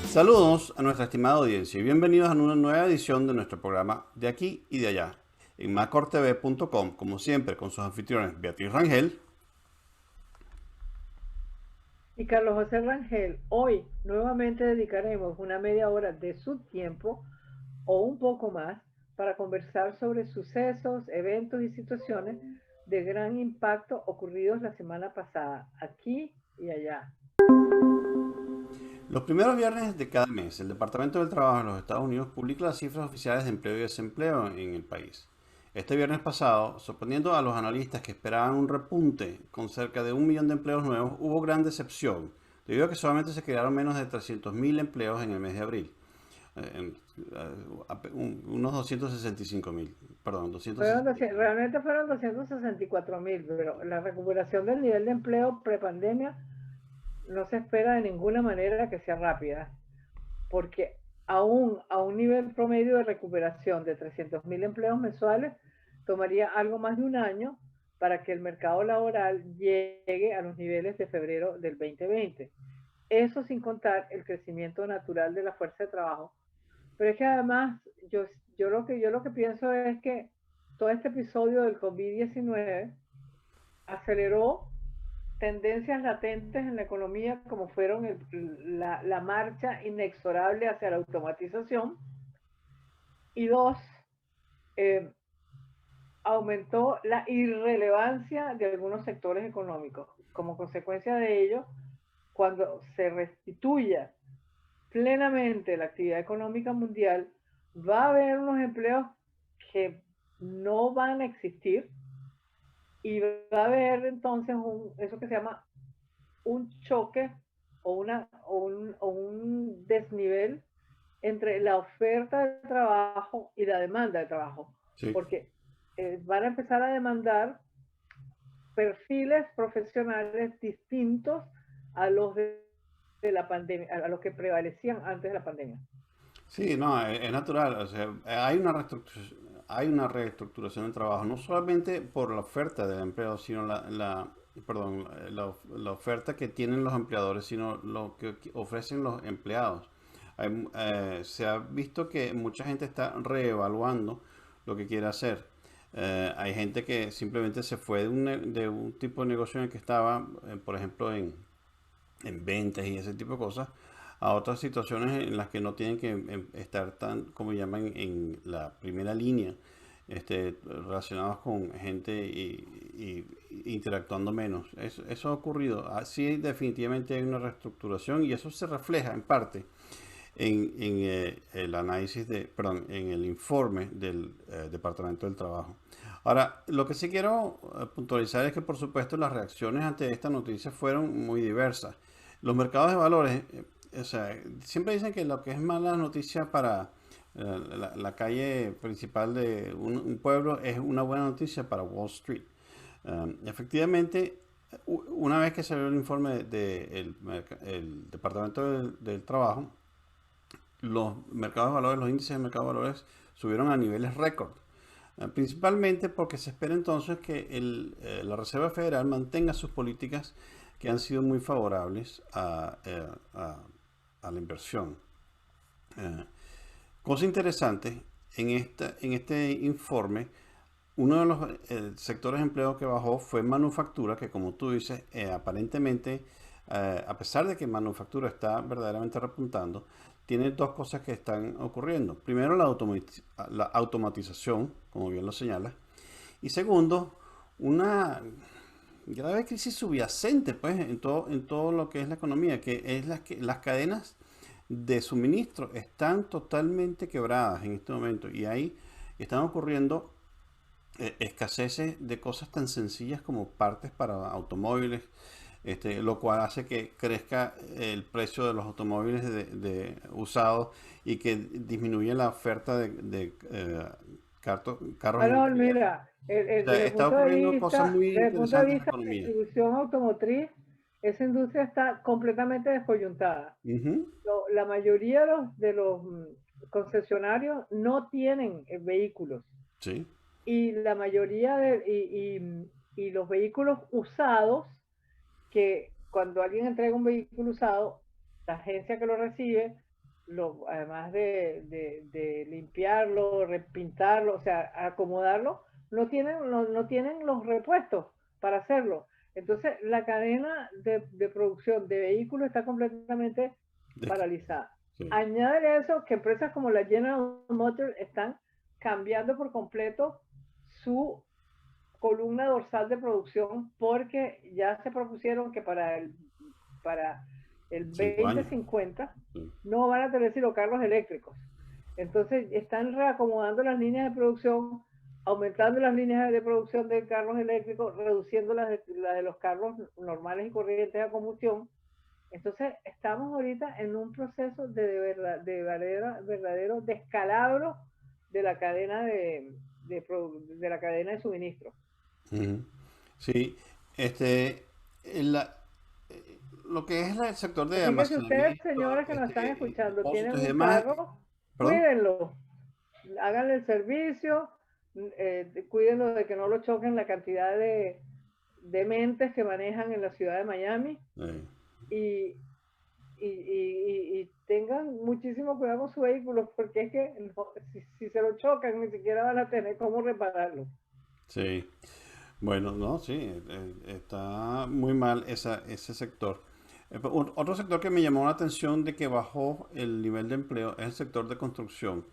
Saludos a nuestra estimada audiencia y bienvenidos a una nueva edición de nuestro programa De Aquí y de Allá en macortv.com, como siempre con sus anfitriones Beatriz Rangel Y Carlos José Rangel, hoy nuevamente dedicaremos una media hora de su tiempo o un poco más para conversar sobre sucesos, eventos y situaciones de gran impacto ocurridos la semana pasada, aquí y allá. Los primeros viernes de cada mes, el Departamento del Trabajo de los Estados Unidos publica las cifras oficiales de empleo y desempleo en el país. Este viernes pasado, sorprendiendo a los analistas que esperaban un repunte con cerca de 1 millón de empleos nuevos, hubo gran decepción, debido a que solamente se crearon menos de 300.000 empleos en el mes de abril. Unos 265.000, perdón, 260.000. Realmente fueron 264.000, pero la recuperación del nivel de empleo prepandemia no se espera de ninguna manera que sea rápida, porque aún a un nivel promedio de recuperación de 300.000 empleos mensuales, tomaría algo más de un año para que el mercado laboral llegue a los niveles de febrero del 2020. Eso sin contar el crecimiento natural de la fuerza de trabajo. Pero es que además, yo lo que pienso es que todo este episodio del COVID-19 aceleró tendencias latentes en la economía como fueron la marcha inexorable hacia la automatización y dos, eh, aumentó la irrelevancia de algunos sectores económicos. Como consecuencia de ello, cuando se restituya plenamente la actividad económica mundial, va a haber unos empleos que no van a existir y va a haber entonces eso que se llama un choque o un desnivel entre la oferta de trabajo y la demanda de trabajo, Sí. porque van a empezar a demandar perfiles profesionales distintos a los de la pandemia, a los que prevalecían antes de la pandemia. Sí, no, es natural. O sea, hay una reestructuración del trabajo, no solamente por la oferta del empleo, sino perdón, la oferta que tienen los empleadores, sino lo que ofrecen los empleados. Se ha visto que mucha gente está reevaluando lo que quiere hacer. Hay gente que simplemente se fue de un tipo de negocio en el que estaba, por ejemplo, en ventas y ese tipo de cosas, a otras situaciones en las que no tienen que estar tan, como llaman, en la primera línea, relacionados con gente y interactuando menos. Eso ha ocurrido. Sí, definitivamente hay una reestructuración y eso se refleja en parte en el análisis perdón, en el informe del Departamento del Trabajo. Ahora, lo que sí quiero puntualizar es que, por supuesto, las reacciones ante esta noticia fueron muy diversas. Los mercados de valores, o sea, siempre dicen que lo que es mala noticia para la calle principal de un pueblo es una buena noticia para Wall Street. Efectivamente, una vez que salió el informe del Departamento del Trabajo, los mercados de valores, los índices de mercado de valores subieron a niveles récord. Principalmente porque se espera entonces que la Reserva Federal mantenga sus políticas que han sido muy favorables a la inversión. Eh, Cosa interesante, en este informe, uno de los sectores de empleo que bajó fue manufactura, que como tú dices, aparentemente, a pesar de que manufactura está verdaderamente repuntando, tiene dos cosas que están ocurriendo. Primero, la automatización, como bien lo señala, y segundo, una grave crisis subyacente pues, en todo lo que es la economía, que es que las cadenas de suministro están totalmente quebradas en este momento y ahí están ocurriendo escaseces de cosas tan sencillas como partes para automóviles, lo cual hace que crezca el precio de los automóviles usados y que disminuya la oferta carros Bueno, eléctricos. mira, O sea, está ocurriendo cosas muy desde el punto de interesantes en la vista de la economía. distribución automotriz, esa industria está completamente descoyuntada. Ujú. La mayoría de los concesionarios no tienen vehículos Sí, y la mayoría y los vehículos usados, que cuando alguien entrega un vehículo usado, la agencia que lo recibe además de limpiarlo, repintarlo, o sea, acomodarlo, no tienen los repuestos para hacerlo. Entonces, la cadena de producción de vehículos está completamente paralizada. Sí. Añádele a eso que empresas como la General Motors están cambiando por completo su columna dorsal de producción porque ya se propusieron que para el 2050 no van a tener sino carros eléctricos. Entonces están reacomodando las líneas de producción, aumentando las líneas de producción de carros eléctricos, reduciendo las de los carros normales y corrientes a combustión. Entonces estamos ahorita en un proceso de verdadero descalabro de la cadena de la cadena de suministro. Sí, la, lo que es el sector de Así que si ustedes, almacenamiento, señores que nos están escuchando, tienen depósitos y un demás, carro, perdón. cuídenlo, háganle el servicio, cuídenlo de que no lo choquen la cantidad de mentes que manejan en la ciudad de Miami y, y tengan muchísimo cuidado con su vehículo porque es que si se lo chocan ni siquiera van a tener cómo repararlo. Sí, bueno, no, sí, está muy mal ese sector. Otro sector que me llamó la atención de que bajó el nivel de empleo es el sector de construcción.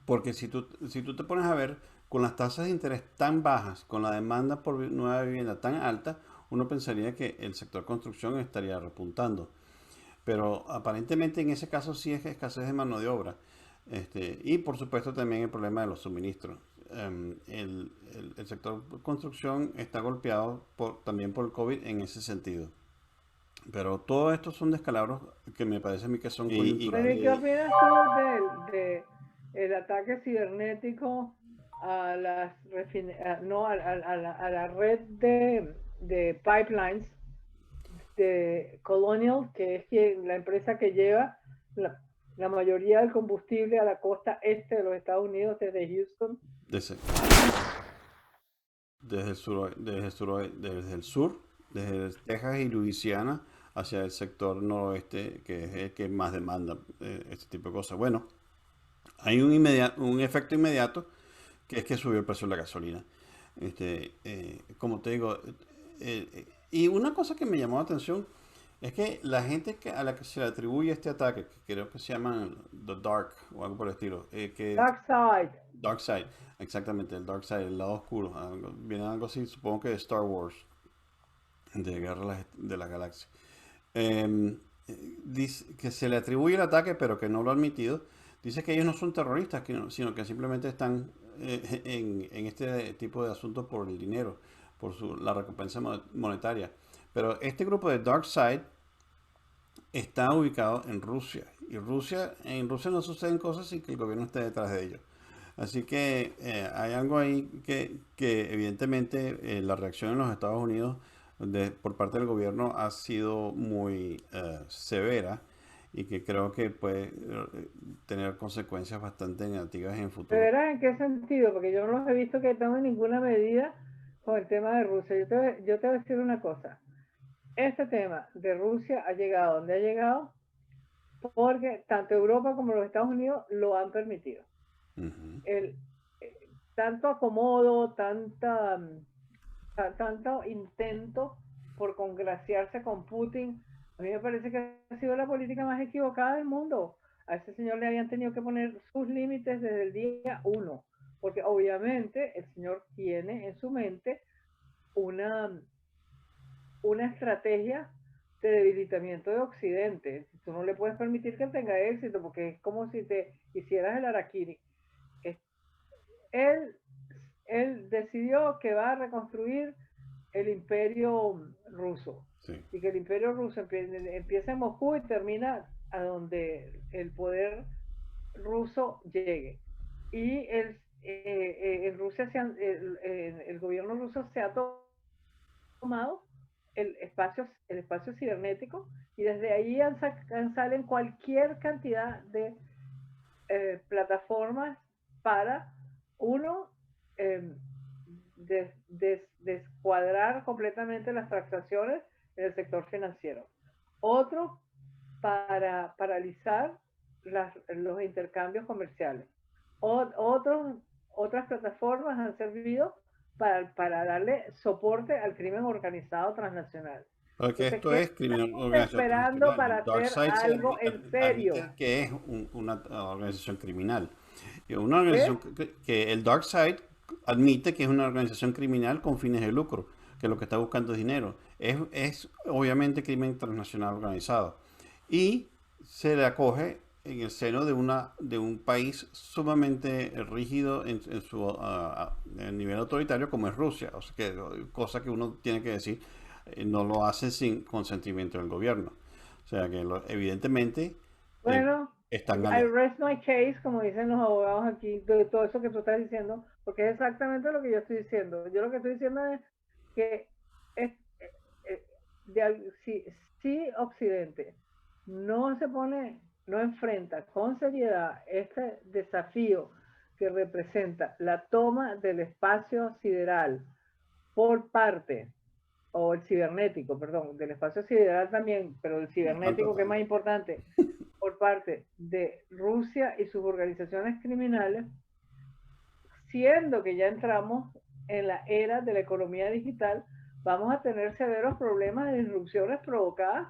Porque si tú te pones a ver, con las tasas de interés tan bajas, con la demanda por nueva vivienda tan alta, uno pensaría que el sector construcción estaría repuntando. Pero aparentemente en ese caso sí es escasez de mano de obra. Y por supuesto también el problema de los suministros. El sector construcción está golpeado también por el COVID en ese sentido. Pero todo esto son descalabros que me parece a mí que son coyunturales. ¿Qué opinas tú del ataque cibernético a a la red de pipelines de Colonial, que es la empresa que lleva la mayoría del combustible a la costa este de los Estados Unidos desde Houston? Desde el sur, desde Texas y Luisiana hacia el sector noroeste, que es el que más demanda este tipo de cosas. Bueno, hay un efecto inmediato que es que subió el precio de la gasolina. Como te digo, y una cosa que me llamó la atención es que la gente a la que se le atribuye este ataque, que creo que se llaman The Dark o algo por el estilo, Dark Side. Dark Side, exactamente, el Dark Side, el lado oscuro, viene algo así, supongo que de Star Wars, de Guerra de la Galaxia. Dice que se le atribuye el ataque, pero que no lo ha admitido. Dice que ellos no son terroristas, sino que simplemente están en este tipo de asuntos por el dinero, por la recompensa monetaria. Pero este grupo de Dark Side está ubicado en Rusia. Y en Rusia no suceden cosas sin que el gobierno esté detrás de ellos. Así que hay algo ahí que evidentemente la reacción en los Estados Unidos por parte del gobierno ha sido muy severa y que creo que puede tener consecuencias bastante negativas en el ¿De futuro. veras en qué sentido? Porque yo no los he visto que tomen ninguna medida con el tema de Rusia. Yo te voy a decir una cosa. Este tema de Rusia ha llegado donde ha llegado porque tanto Europa como los Estados Unidos lo han permitido. El, tanto acomodo, tanto intento por congraciarse con Putin, a mí me parece que ha sido la política más equivocada del mundo. A ese señor le habían tenido que poner sus límites desde el día 1, porque obviamente el señor tiene en su mente una estrategia de debilitamiento de Occidente. Tú no le puedes permitir que tenga éxito porque es como si te hicieras el harakiri. Él, él decidió que va a reconstruir el imperio ruso. Sí. Y que el imperio ruso empieza en Moscú y termina a donde el poder ruso llegue. Y en Rusia el gobierno ruso se ha tomado el espacio cibernético y desde ahí salen cualquier cantidad de plataformas para uno descuadrar completamente las transacciones en el sector financiero. Otro para paralizar los intercambios comerciales. Otras plataformas han servido para darle soporte al crimen organizado transnacional. Porque Entonces, esto ¿qué es crimen estamos organizado esperando transnacional. para El Dark hacer Side se algo en serio? admite que es una organización criminal. Y una organización ¿Qué? que el Dark Side admite que es una organización criminal con fines de lucro, que lo que está buscando es dinero. Es obviamente crimen transnacional organizado. Y se le acoge en el seno de un país sumamente rígido en su en nivel autoritario como es Rusia. O sea que, cosa que uno tiene que decir, no lo hace sin consentimiento del gobierno. O sea que evidentemente eh, Bueno, están I aliados. rest my case, como dicen los abogados aquí, de todo eso que tú estás diciendo, porque es exactamente lo que yo estoy diciendo. Yo lo que estoy diciendo es que es, si Occidente no se pone, no enfrenta con seriedad este desafío que representa la toma del espacio sideral por parte, o el cibernético, perdón, del espacio sideral también, pero el No tanto, cibernético que es más tanto. importante, por parte de Rusia y sus organizaciones criminales, siendo que ya entramos en la era de la economía digital, vamos a tener severos problemas de disrupciones provocadas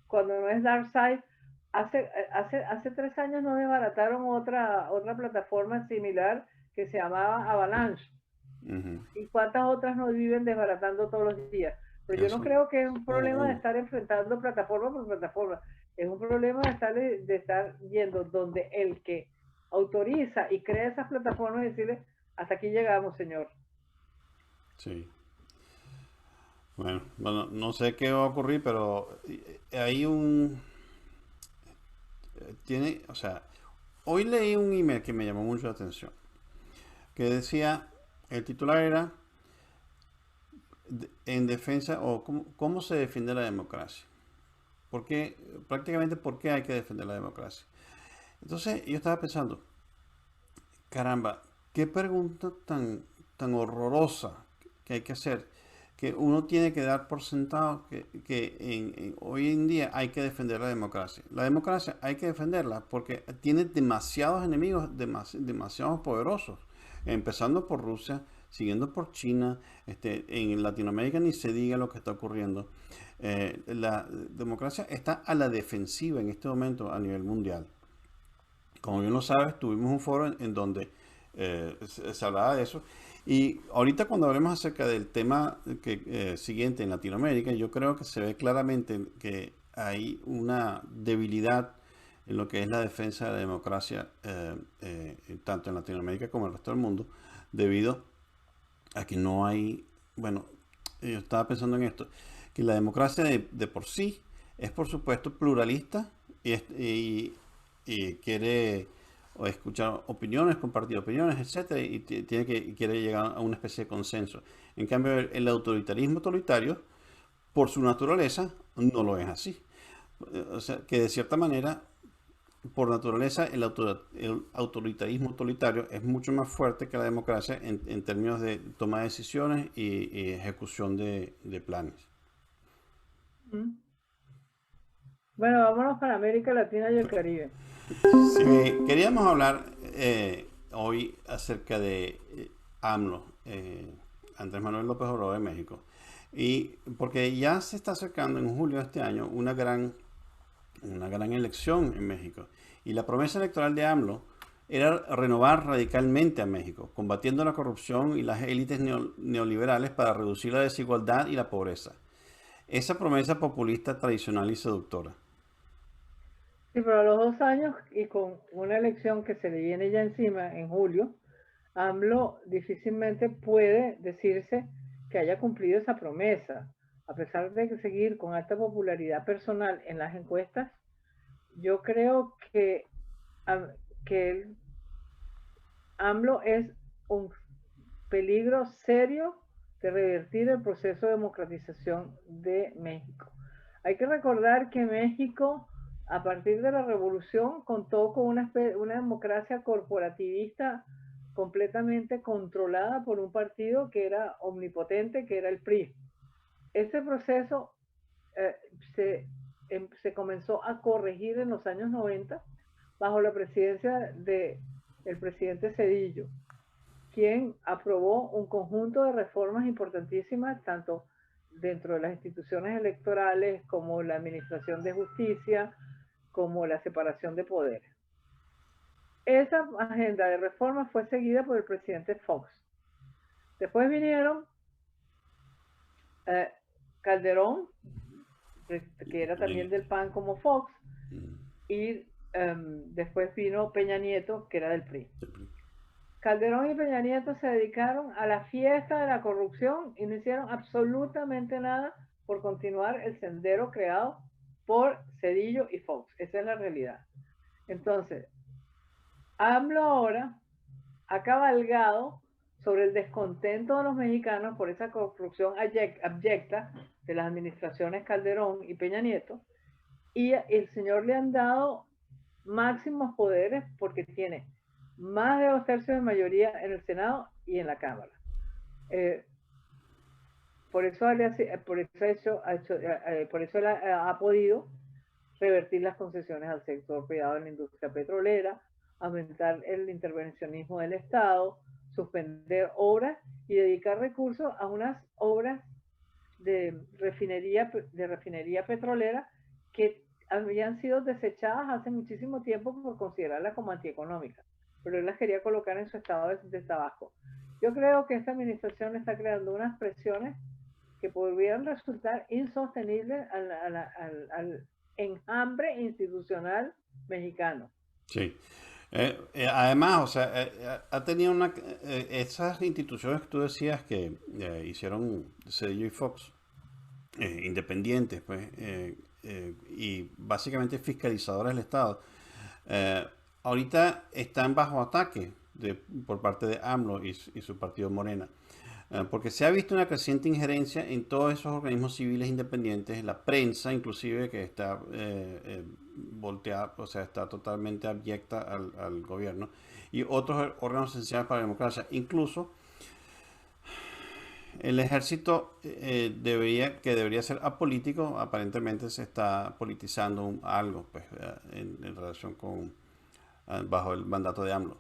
cuando no es DarkSide. Hace 3 años nos desbarataron otra plataforma similar que se llamaba Avalanche. Ujú. ¿Y cuántas otras nos viven desbaratando todos los días? Pero yo no Eso, creo que es un problema de oh, estar enfrentando plataforma por plataforma. Es un problema de estar yendo donde el que autoriza y crea esas plataformas y decirle, hasta aquí llegamos, señor. sí. Bueno, no sé qué va a ocurrir, pero hay tiene, o sea, hoy leí un email que me llamó mucho la atención, que decía, el titular era en defensa o cómo se defiende la democracia. Porque prácticamente por qué hay que defender la democracia. Entonces yo estaba pensando, caramba, qué pregunta tan horrorosa que hay que hacer, que uno tiene que dar por sentado que hoy en día hay que defender la democracia. La democracia hay que defenderla porque tiene demasiados enemigos, demasiados poderosos, empezando por Rusia, siguiendo por China, en Latinoamérica ni se diga lo que está ocurriendo. La democracia está a la defensiva en este momento a nivel mundial. Como bien lo sabes, tuvimos un foro en donde se hablaba de eso. Y ahorita cuando hablemos acerca del tema siguiente en Latinoamérica, yo creo que se ve claramente que hay una debilidad en lo que es la defensa de la democracia, tanto en Latinoamérica como en el resto del mundo, debido a que no hay, bueno, yo estaba pensando en esto, que la democracia de por sí es por supuesto pluralista y quiere escuchar opiniones, compartir opiniones, etcétera, y quiere llegar a una especie de consenso. En cambio, el autoritarismo totalitario, por su naturaleza, no lo es así. O sea, que de cierta manera, por naturaleza, el autoritarismo totalitario es mucho más fuerte que la democracia en términos de toma de decisiones y ejecución de planes. ¿Mm? Bueno, vámonos para América Latina y el Caribe. Sí, queríamos hablar hoy acerca de AMLO, Andrés Manuel López Obrador de México. Y porque ya se está acercando en julio de este año una gran elección en México. Y la promesa electoral de AMLO era renovar radicalmente a México, combatiendo la corrupción y las élites neoliberales para reducir la desigualdad y la pobreza. Esa promesa populista tradicional y seductora. Sí, pero a los 2 años y con una elección que se le viene ya encima en julio, AMLO difícilmente puede decirse que haya cumplido esa promesa. A pesar de seguir con alta popularidad personal en las encuestas, yo creo que AMLO es un peligro serio de revertir el proceso de democratización de México. Hay que recordar que México, a partir de la revolución, contó con una democracia corporativista completamente controlada por un partido que era omnipotente, que era el PRI. Ese proceso eh, se, se comenzó a corregir en los años 90 bajo la presidencia del presidente Cedillo, quien aprobó un conjunto de reformas importantísimas, tanto dentro de las instituciones electorales como la administración de justicia, como la separación de poderes. Esa agenda de reformas fue seguida por el presidente Fox. Después vinieron Calderón, que era también del PAN como Fox, y después vino Peña Nieto, que era del PRI. Calderón y Peña Nieto se dedicaron a la fiesta de la corrupción y no hicieron absolutamente nada por continuar el sendero creado por Cedillo y Fox. Esa es la realidad. Entonces, AMLO ahora ha cabalgado sobre el descontento de los mexicanos por esa corrupción abyecta de las administraciones Calderón y Peña Nieto, y el señor le han dado máximos poderes porque tiene más de 2/3 de mayoría en el Senado y en la Cámara. Por eso él ha podido revertir las concesiones al sector privado en la industria petrolera, aumentar el intervencionismo del Estado, suspender obras y dedicar recursos a unas obras de refinería petrolera que habían sido desechadas hace muchísimo tiempo por considerarlas como antieconómicas, pero él las quería colocar en su estado de trabajo. Yo creo que esta administración está creando unas presiones que podrían resultar insostenibles al enjambre institucional mexicano. Sí. Además, o sea, ha tenido esas instituciones que tú decías que hicieron Cedillo y Fox, independientes, pues, y básicamente fiscalizadores del Estado, ahorita están bajo ataque por parte de AMLO y su partido Morena. Porque se ha visto una creciente injerencia en todos esos organismos civiles independientes, la prensa inclusive, que está volteada, o sea, está totalmente abyecta al gobierno, y otros órganos esenciales para la democracia. Incluso el ejército debería ser apolítico, aparentemente se está politizando algo, pues, en relación con bajo el mandato de AMLO.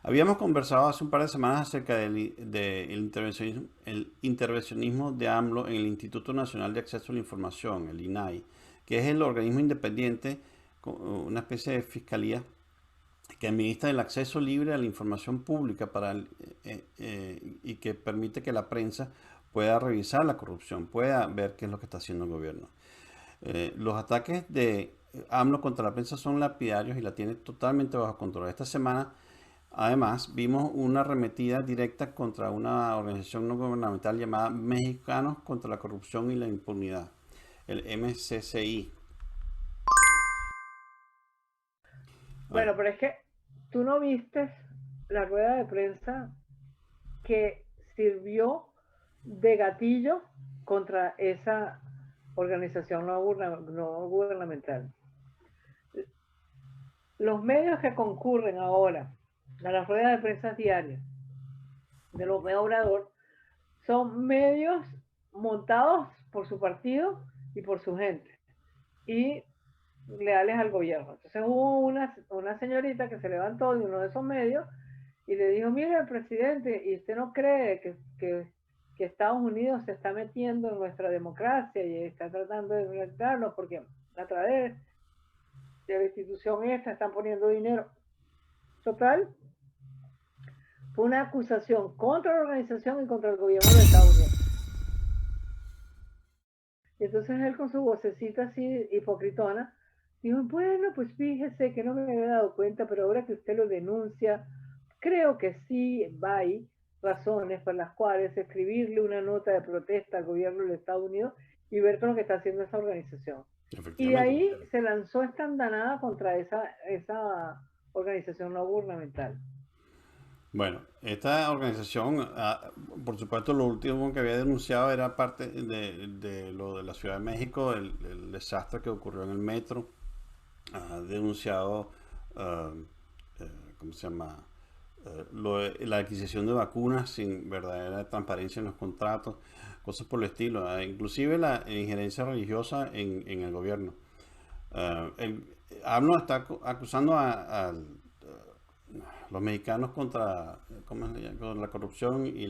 Habíamos conversado hace un par de semanas acerca del intervencionismo de AMLO en el Instituto Nacional de Acceso a la Información, el INAI, que es el organismo independiente, una especie de fiscalía que administra el acceso libre a la información pública y que permite que la prensa pueda revisar la corrupción, pueda ver qué es lo que está haciendo el gobierno. Los ataques de AMLO contra la prensa son lapidarios y la tiene totalmente bajo control. Esta semana, además, vimos una arremetida directa contra una organización no gubernamental llamada Mexicanos contra la Corrupción y la Impunidad, el MCCI. Bueno, pero es que tú no viste la rueda de prensa que sirvió de gatillo contra esa organización no gubernamental. Los medios que concurren ahora a las ruedas de prensa diarias de López Obrador son medios montados por su partido y por su gente y leales al gobierno. Entonces hubo una señorita que se levantó de uno de esos medios y le dijo: mire, presidente, ¿y usted no cree que Estados Unidos se está metiendo en nuestra democracia y está tratando de enfrentarnos porque a través de la institución esta están poniendo dinero? Total, fue una acusación contra la organización y contra el gobierno de Estados Unidos. Y entonces él, con su vocecita así hipocritona, dijo: bueno, pues fíjese que no me había dado cuenta, pero ahora que usted lo denuncia, creo que sí hay razones por las cuales escribirle una nota de protesta al gobierno de Estados Unidos y ver todo lo que está haciendo esa organización. Y de ahí se lanzó esta andanada contra esa organización no gubernamental. Bueno, esta organización, por supuesto, lo último que había denunciado era parte de lo de la Ciudad de México, el desastre que ocurrió en el metro. Ha denunciado, ¿cómo se llama? La adquisición de vacunas sin verdadera transparencia en los contratos, cosas por el estilo, inclusive la injerencia religiosa en el gobierno. El AMLO está acusando a los mexicanos contra, ¿cómo se llama? Con la corrupción y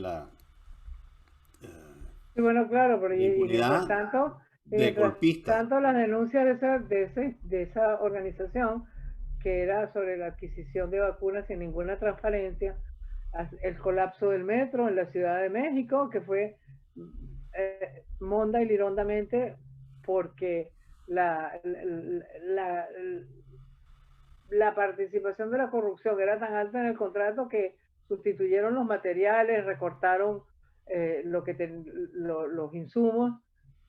Y bueno, claro, pero la impunidad y de mientras golpistas. tanto las denuncias de esa organización, que era sobre la adquisición de vacunas sin ninguna transparencia, el colapso del metro en la Ciudad de México, que fue monda y lirondamente porque la, la, la participación de la corrupción era tan alta en el contrato que sustituyeron los materiales, recortaron los insumos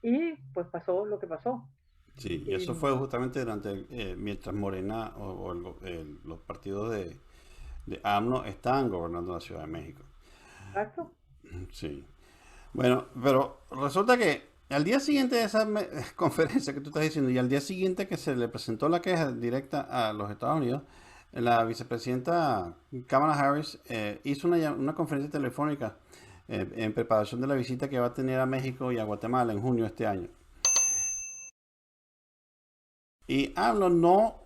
y pues pasó lo que pasó. Sí, y Y, eso fue justamente durante, mientras Morena los partidos de AMLO estaban gobernando la Ciudad de México. exacto. Sí. Bueno, pero resulta que al día siguiente de esa conferencia que tú estás diciendo y al día siguiente que se le presentó la queja directa a los Estados Unidos, la vicepresidenta Kamala Harris hizo una conferencia telefónica en preparación de la visita que va a tener a México y a Guatemala en junio de este año. Y AMLO no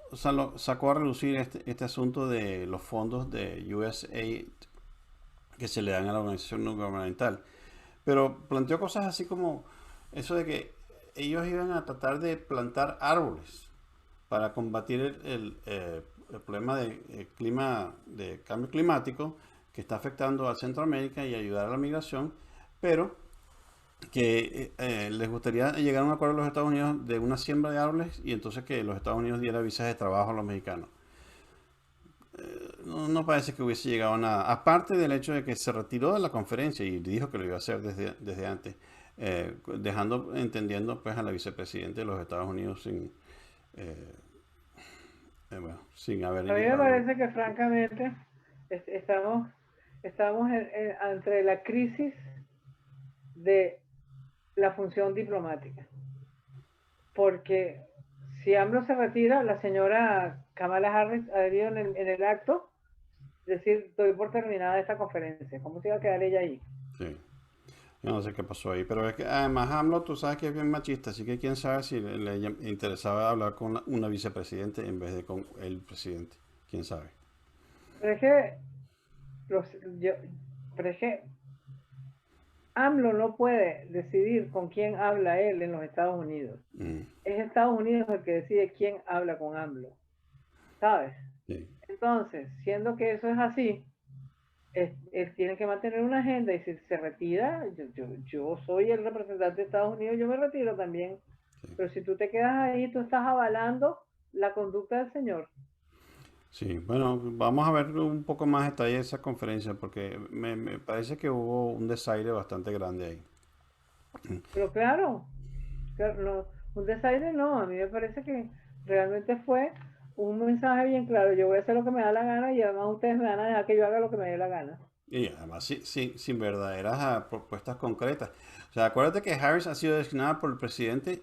sacó a relucir este asunto de los fondos de USAID que se le dan a la organización no gubernamental. Pero planteó cosas así como eso de que ellos iban a tratar de plantar árboles para combatir el problema de cambio climático que está afectando a Centroamérica y ayudar a la migración, pero que les gustaría llegar a un acuerdo a los Estados Unidos de una siembra de árboles y entonces que los Estados Unidos diera visas de trabajo a los mexicanos. No parece que hubiese llegado a nada. Aparte del hecho de que se retiró de la conferencia y dijo que lo iba a hacer desde antes, dejando entendiendo pues a la vicepresidenta de los Estados Unidos eh, bueno, sin haber A mí me llevado. parece que francamente estamos, estamos entre la crisis de la función diplomática. Porque si AMLO se retira, la señora Kamala Harris ha debido en el acto decir, doy por terminada esta conferencia. ¿Cómo se iba a quedar ella ahí? Sí. Yo no sé qué pasó ahí, pero es que además AMLO, tú sabes que es bien machista, así que quién sabe si le interesaba hablar con una vicepresidente en vez de con el presidente. Quién sabe. Pero es que, los, yo, pero es que AMLO no puede decidir con quién habla él en los Estados Unidos. Mm, Es Estados Unidos el que decide quién habla con AMLO, ¿sabes? sí. Entonces, siendo que eso es así, él tiene que mantener una agenda y si se retira, yo soy el representante de Estados Unidos, yo me retiro también. Sí. Pero si tú te quedas ahí, tú estás avalando la conducta del señor. Sí, bueno, vamos a ver un poco más detalle de esa conferencia porque me parece que hubo un desaire bastante grande ahí. Pero claro, no, un desaire no, a mí me parece que realmente fue un mensaje bien claro. Yo voy a hacer lo que me da la gana y además ustedes me van a dejar que yo haga lo que me dé la gana. Y además sin verdaderas propuestas concretas. O sea, acuérdate que Harris ha sido designada por el presidente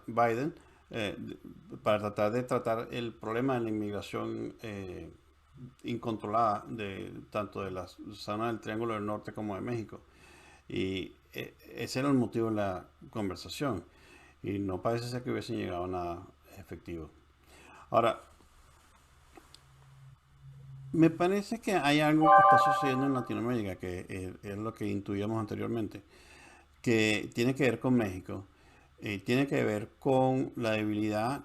Biden para tratar el problema de la inmigración incontrolada de tanto de la zona del Triángulo del Norte como de México. Y ese era el motivo de la conversación. Y no parece ser que hubiesen llegado a nada efectivo. Ahora, me parece que hay algo que está sucediendo en Latinoamérica, que es lo que intuíamos anteriormente, que tiene que ver con México, tiene que ver con la debilidad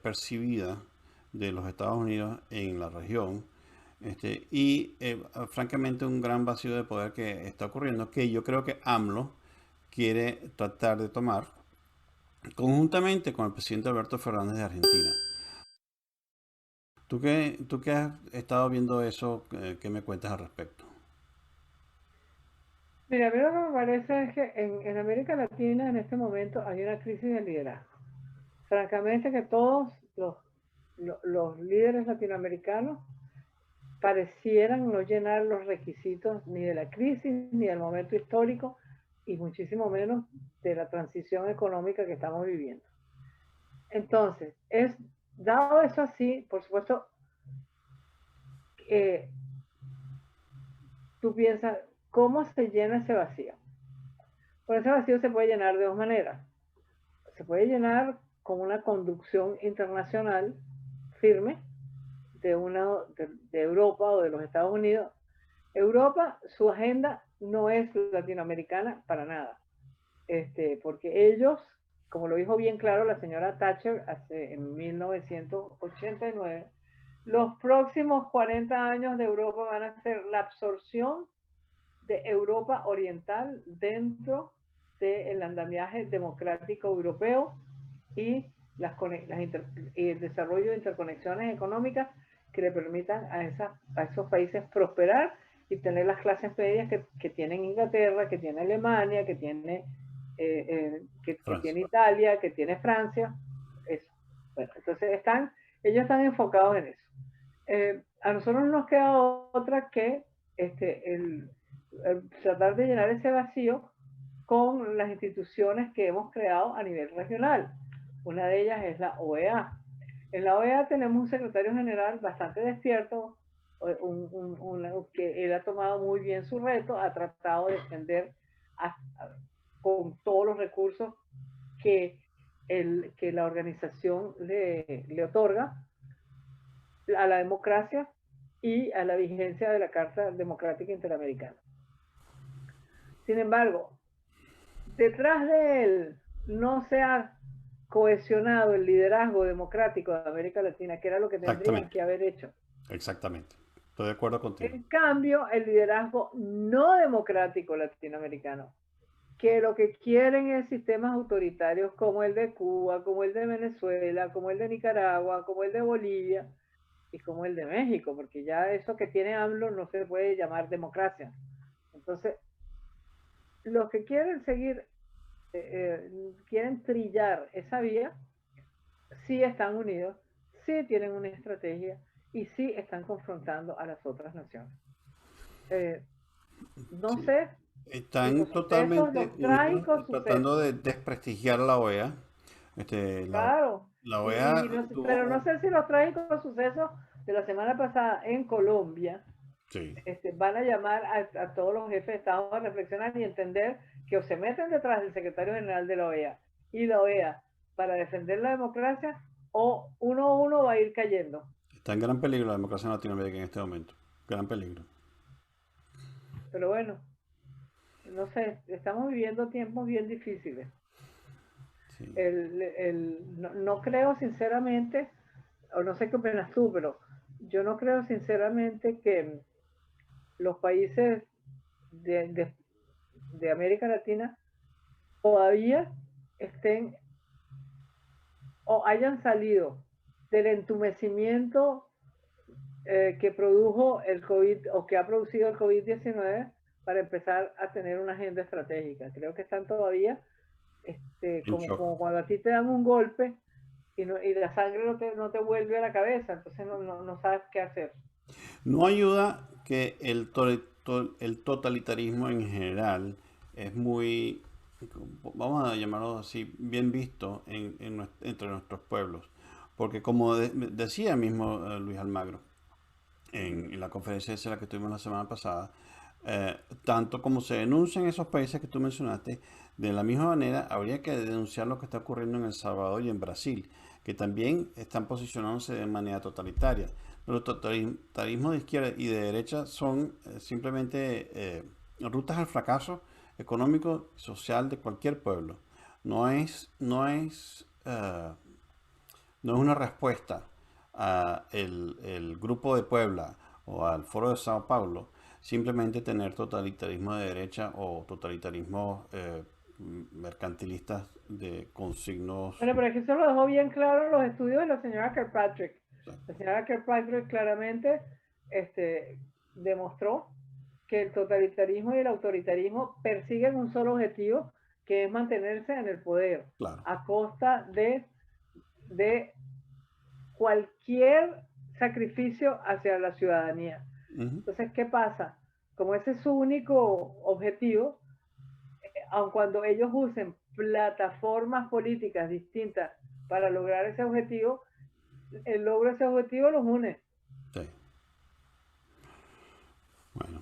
percibida de los Estados Unidos en la región, y francamente un gran vacío de poder que está ocurriendo, que yo creo que AMLO quiere tratar de tomar conjuntamente con el presidente Alberto Fernández de Argentina. ¿Tú que has estado viendo eso, qué me cuentas al respecto? Mira, a mí lo que me parece es que en América Latina en este momento hay una crisis de liderazgo. Francamente que todos los líderes latinoamericanos parecieran no llenar los requisitos ni de la crisis, ni del momento histórico, y muchísimo menos de la transición económica que estamos viviendo. Entonces, dado eso así, por supuesto, tú piensas, ¿cómo se llena ese vacío? Pues ese vacío se puede llenar de dos maneras. Se puede llenar con una conducción internacional firme de Europa o de los Estados Unidos. Europa, su agenda no es latinoamericana para nada, porque ellos, como lo dijo bien claro la señora Thatcher en 1989, los próximos 40 años de Europa van a ser la absorción de Europa Oriental dentro del andamiaje democrático europeo y el desarrollo de interconexiones económicas que le permitan a esos países prosperar y tener las clases medias que tienen Inglaterra, que tiene Alemania, que tiene Italia, que tiene Francia. Eso. Bueno, entonces ellos están enfocados en eso. A nosotros no nos queda otra que tratar de llenar ese vacío con las instituciones que hemos creado a nivel regional. Una de ellas es la OEA. En la OEA tenemos un secretario general bastante despierto, que él ha tomado muy bien su reto, ha tratado de defender con todos los recursos que la organización le otorga a la democracia y a la vigencia de la Carta Democrática Interamericana. Sin embargo, detrás de él no se ha cohesionado el liderazgo democrático de América Latina, que era lo que tendrían que haber hecho. Exactamente. Estoy de acuerdo contigo. En cambio, el liderazgo no democrático latinoamericano, que lo que quieren es sistemas autoritarios como el de Cuba, como el de Venezuela, como el de Nicaragua, como el de Bolivia y como el de México, porque ya eso que tiene AMLO no se puede llamar democracia. Entonces, los que quieren seguir, quieren trillar esa vía, sí están unidos, sí tienen una estrategia y sí están confrontando a las otras naciones. No Sí. sé. Están totalmente unidos tratando de desprestigiar la OEA. Claro. La OEA pero no sé si los trágicos sucesos de la semana pasada en Colombia sí. Van a llamar a todos los jefes de Estado a reflexionar y entender que o se meten detrás del secretario general de la OEA y la OEA para defender la democracia, o uno a uno va a ir cayendo. Está en gran peligro la democracia en Latinoamérica en este momento. Gran peligro. Pero bueno, no sé, estamos viviendo tiempos bien difíciles. Sí. No creo sinceramente, o no sé qué opinas tú, pero yo no creo sinceramente que los países de América Latina todavía estén o hayan salido del entumecimiento que produjo el COVID o que ha producido el COVID-19 para empezar a tener una agenda estratégica. Creo que están todavía como cuando a ti te dan un golpe y la sangre no te vuelve a la cabeza, entonces no sabes qué hacer. No ayuda que el totalitarismo en general es muy, vamos a llamarlo así, bien visto entre nuestros pueblos. Porque como decía mismo Luis Almagro en la conferencia esa que tuvimos la semana pasada, tanto como se denuncian esos países que tú mencionaste, de la misma manera habría que denunciar lo que está ocurriendo en El Salvador y en Brasil, que también están posicionándose de manera totalitaria. Los totalitarismos de izquierda y de derecha son simplemente rutas al fracaso económico y social de cualquier pueblo. No es una respuesta a el Grupo de Puebla o al Foro de Sao Paulo simplemente tener totalitarismo de derecha o totalitarismo mercantilistas con signos. Bueno, pero es que eso lo dejó bien claro en los estudios de la señora Kirkpatrick. La señora Kirkpatrick claramente demostró que el totalitarismo y el autoritarismo persiguen un solo objetivo, que es mantenerse en el poder, claro, a costa de cualquier sacrificio hacia la ciudadanía. Entonces, ¿qué pasa? Como ese es su único objetivo, aun cuando ellos usen plataformas políticas distintas para lograr ese objetivo, el logro de ese objetivo los une. Sí. Bueno,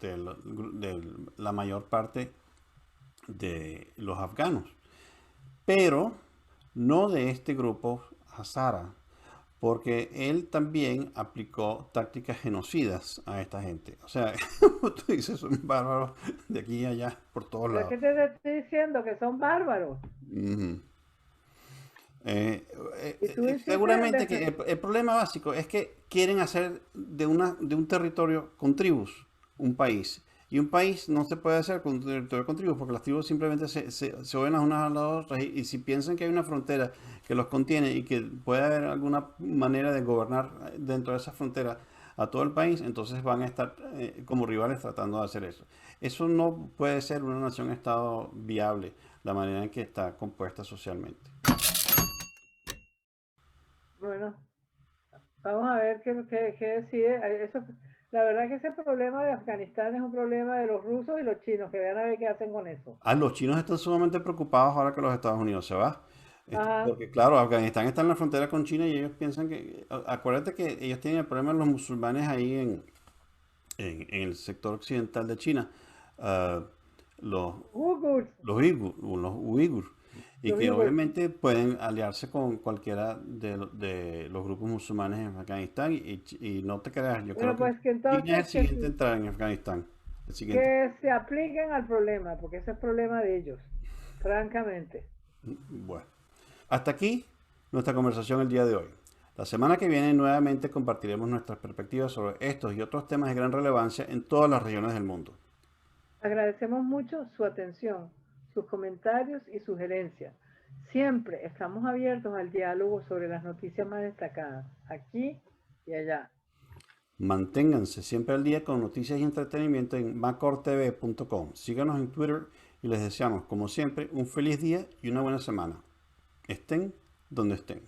de la mayor parte de los afganos, pero no de este grupo Hazara, porque él también aplicó tácticas genocidas a esta gente. O sea, tú dices, son bárbaros de aquí y allá, por todos Pero es lados. que te estoy diciendo que son bárbaros. Ujú. Y tú insistes en Seguramente que defender. el problema básico es que quieren hacer de un territorio con tribus un país. Y un país no se puede hacer con un territorio con tribus porque las tribus simplemente se ven las unas a las otras y si piensan que hay una frontera que los contiene y que puede haber alguna manera de gobernar dentro de esa frontera a todo el país, entonces van a estar como rivales tratando de hacer eso. Eso no puede ser una nación-estado viable, la manera en que está compuesta socialmente. Bueno, vamos a ver qué decide. Eso, la verdad que ese problema de Afganistán es un problema de los rusos y los chinos, que vean a ver qué hacen con eso. Ah, los chinos están sumamente preocupados ahora que los Estados Unidos se va. Ajá, Porque claro, Afganistán está en la frontera con China y ellos piensan que, acuérdate que ellos tienen el problema de los musulmanes ahí en el sector occidental de China, ah, los, Uyghurs, los uigur, y los que Uyghurs. obviamente pueden aliarse con cualquiera de los grupos musulmanes en Afganistán y no te creas, yo creo Bueno, que pues que China es el entonces siguiente a entrar en Afganistán. El siguiente. que se apliquen al problema, porque ese es problema de ellos, francamente. Bueno. Hasta aquí nuestra conversación el día de hoy. La semana que viene nuevamente compartiremos nuestras perspectivas sobre estos y otros temas de gran relevancia en todas las regiones del mundo. Agradecemos mucho su atención, sus comentarios y sugerencias. Siempre estamos abiertos al diálogo sobre las noticias más destacadas, aquí y allá. Manténganse siempre al día con noticias y entretenimiento en macortv.com. Síganos en Twitter y les deseamos, como siempre, un feliz día y una buena semana. Estén donde estén.